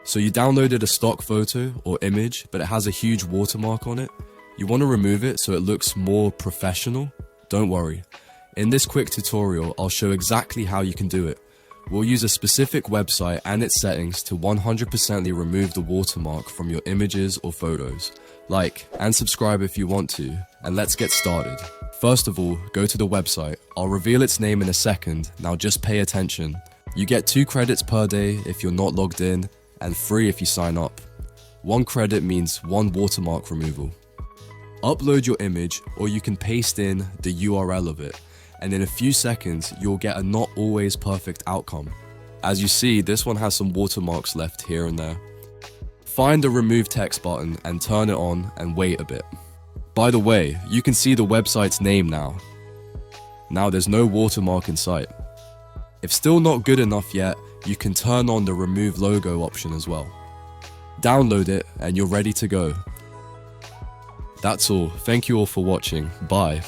So you downloaded a stock photo or image, but it has a huge watermark on it. You want to remove it so it looks more professional? Don't worry. In this quick tutorial, I'll show exactly how you can do it. We'll use a specific website and its settings to 100% remove the watermark from your images or photos. Like and subscribe if you want to, and let's get started. First of all, go to the website. I'll reveal its name in a second, now just pay attention. You get 2 credits per day if you're not logged in, and 3 if you sign up. 1 credit means 1 watermark removal. Upload your image, or you can paste in the URL of it, and in a few seconds you'll get a not always perfect outcome. As you see, this one has some watermarks left here and there. Find the remove text button and turn it on and wait a bit. By the way, you can see the website's name now. Now there's no watermark in sight. If still not good enough yet, you can turn on the remove logo option as well. Download it and you're ready to go. That's all. Thank you all for watching. Bye.